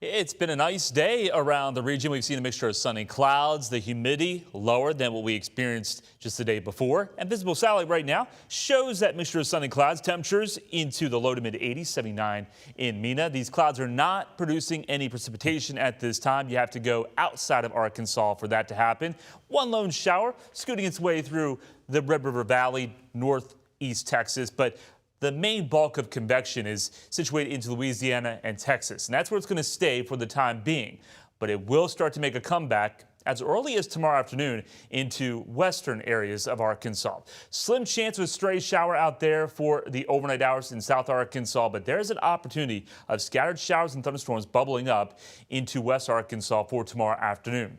It's been a nice day around the region. We've seen a mixture of sunny clouds, the humidity lower than what we experienced just the day before. And visible satellite right now shows that mixture of sunny clouds, temperatures into the low to mid 80s, 79 in Mena. These clouds are not producing any precipitation at this time. You have to go outside of Arkansas for that to happen. One lone shower scooting its way through the Red River Valley, northeast Texas, but the main bulk of convection is situated into Louisiana and Texas, and that's where it's going to stay for the time being. But it will start to make a comeback as early as tomorrow afternoon into western areas of Arkansas. Slim chance of a stray shower out there for the overnight hours in South Arkansas, but there's an opportunity of scattered showers and thunderstorms bubbling up into West Arkansas for tomorrow afternoon.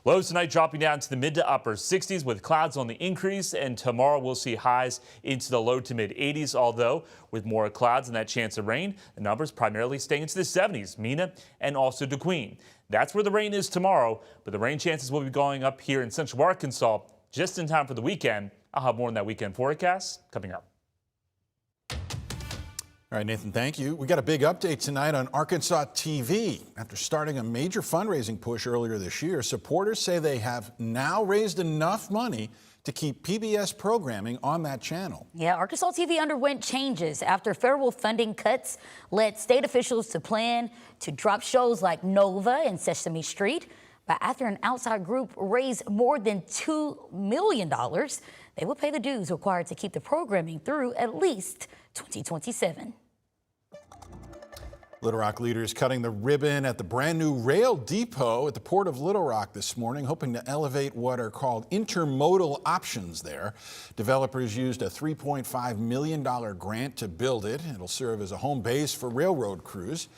Lows tonight dropping down to the mid to upper 60s with clouds on the increase, and tomorrow we'll see highs into the low to mid 80s, although with more clouds and that chance of rain, the numbers primarily stay into the 70s, Mena and also DeQueen. That's where the rain is tomorrow, but the rain chances will be going up here in central Arkansas just in time for the weekend. I'll have more on that weekend forecast coming up. All right, Nathan, thank you. We got a big update tonight on Arkansas TV. After starting a major fundraising push earlier this year, supporters say they have now raised enough money to keep PBS programming on that channel. Yeah, Arkansas TV underwent changes after federal funding cuts led state officials to plan to drop shows like Nova and Sesame Street. But after an outside group raised more than $2 million, they will pay the dues required to keep the programming through at least 2027. Little Rock leaders cutting the ribbon at the brand new rail depot at the Port of Little Rock this morning, hoping to elevate what are called intermodal options there. Developers used a $3.5 million grant to build it. It'll serve as a home base for railroad crews.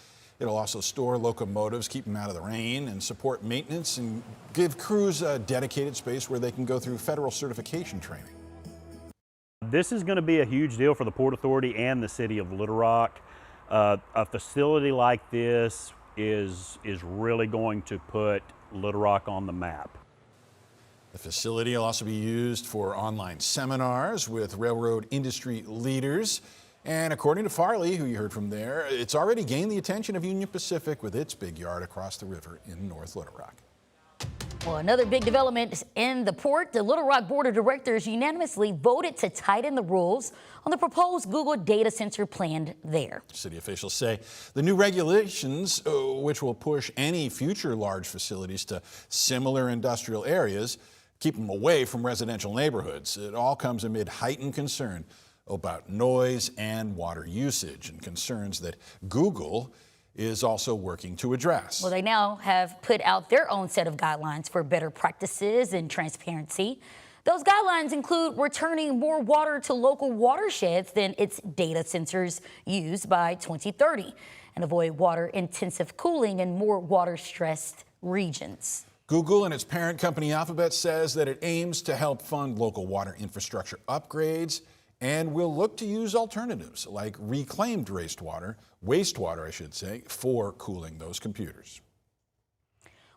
It'll also store locomotives, keep them out of the rain, and support maintenance and give crews a dedicated space where they can go through federal certification training. This is going to be a huge deal for the Port Authority and the city of Little Rock. A facility like this is really going to put Little Rock on the map. The facility will also be used for online seminars with railroad industry leaders. And according to Farley, who you heard from there, it's already gained the attention of Union Pacific with its big yard across the river in North Little Rock. Well, another big development in the port. The Little Rock Board of Directors unanimously voted to tighten the rules on the proposed Google data center planned there. City officials say the new regulations, which will push any future large facilities to similar industrial areas, keep them away from residential neighborhoods. It all comes amid heightened concern about noise and water usage, and concerns that Google is also working to address. Well, they now have put out their own set of guidelines for better practices and transparency. Those guidelines include returning more water to local watersheds than its data centers use by 2030 and avoid water-intensive cooling in more water-stressed regions. Google and its parent company Alphabet says that it aims to help fund local water infrastructure upgrades and will look to use alternatives like reclaimed wastewater, I should say, for cooling those computers.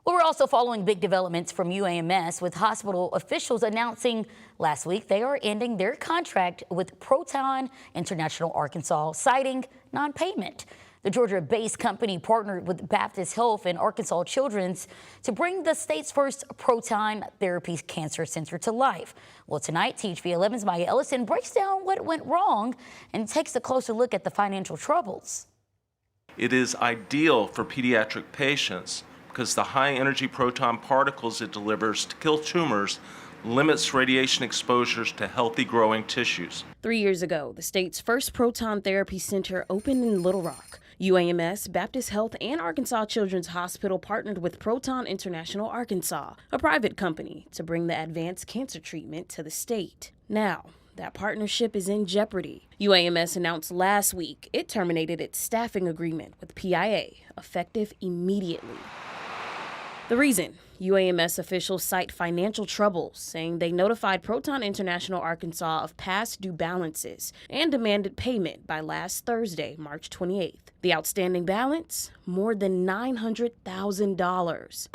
Well, we're also following big developments from UAMS, with hospital officials announcing last week they are ending their contract with Proton International Arkansas, citing non-payment. The Georgia-based company partnered with Baptist Health and Arkansas Children's to bring the state's first proton therapy cancer center to life. Well, tonight, THV 11's Maya Ellison breaks down what went wrong and takes a closer look at the financial troubles. It is ideal for pediatric patients because the high-energy proton particles it delivers to kill tumors limits radiation exposures to healthy growing tissues. 3 years ago, the state's first proton therapy center opened in Little Rock. UAMS, Baptist Health, and Arkansas Children's Hospital partnered with Proton International Arkansas, a private company, to bring the advanced cancer treatment to the state. Now, that partnership is in jeopardy. UAMS announced last week it terminated its staffing agreement with PIA, effective immediately. The reason? UAMS officials cite financial troubles, saying they notified Proton International Arkansas of past due balances and demanded payment by last Thursday, March 28th. The outstanding balance? More than $900,000.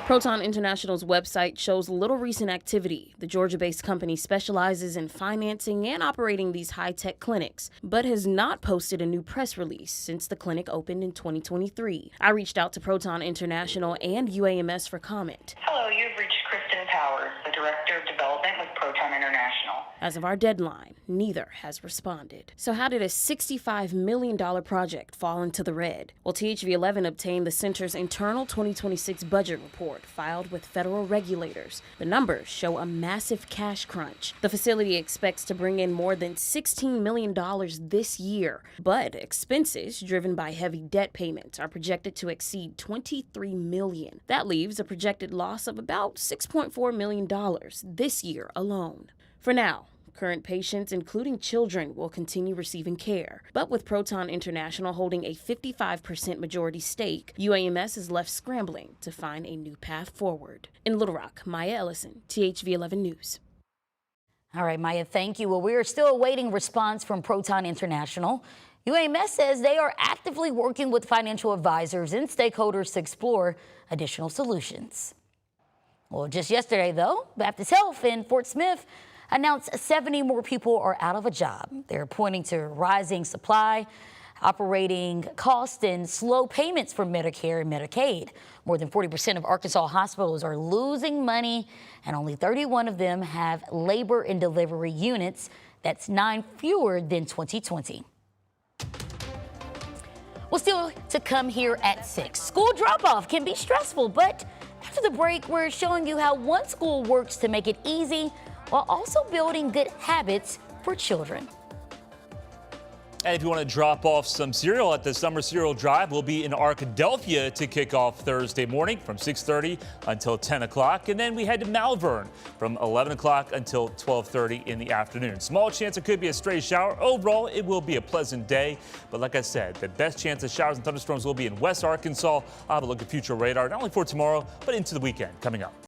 Proton International's website shows little recent activity. The Georgia-based company specializes in financing and operating these high-tech clinics, but has not posted a new press release since the clinic opened in 2023. I reached out to Proton International and UAMS for comment. Hello, you've reached Kristen Powers, the Director of Development with Proton International. As of our deadline, neither has responded. So how did a $65 million project fall into the red? Well, THV11 obtained the center's internal 2026 budget report filed with federal regulators. The numbers show a massive cash crunch. The facility expects to bring in more than $16 million this year, but expenses driven by heavy debt payments are projected to exceed $23 million. That leaves a projected loss of about $6.4 million this year alone. For now, current patients, including children, will continue receiving care. But with Proton International holding a 55% majority stake, UAMS is left scrambling to find a new path forward. In Little Rock, Maya Ellison, THV11 News. All right, Maya, thank you. Well, we are still awaiting response from Proton International. UAMS says they are actively working with financial advisors and stakeholders to explore additional solutions. Well, just yesterday, though, Baptist Health in Fort Smith announced 70 more people are out of a job. They're pointing to rising supply, operating costs, and slow payments for Medicare and Medicaid. More than 40% of Arkansas hospitals are losing money, and only 31 of them have labor and delivery units. That's 9 fewer than 2020. Well, still to come here at 6. School drop-off can be stressful, but after the break, we're showing you how one school works to make it easy while also building good habits for children. And if you want to drop off some cereal at the Summer Cereal Drive, we'll be in Arkadelphia to kick off Thursday morning from 6:30 until 10 o'clock. And then we head to Malvern from 11 o'clock until 12:30 in the afternoon. Small chance it could be a stray shower. Overall, it will be a pleasant day. But like I said, the best chance of showers and thunderstorms will be in West Arkansas. I'll have a look at future radar, not only for tomorrow, but into the weekend coming up.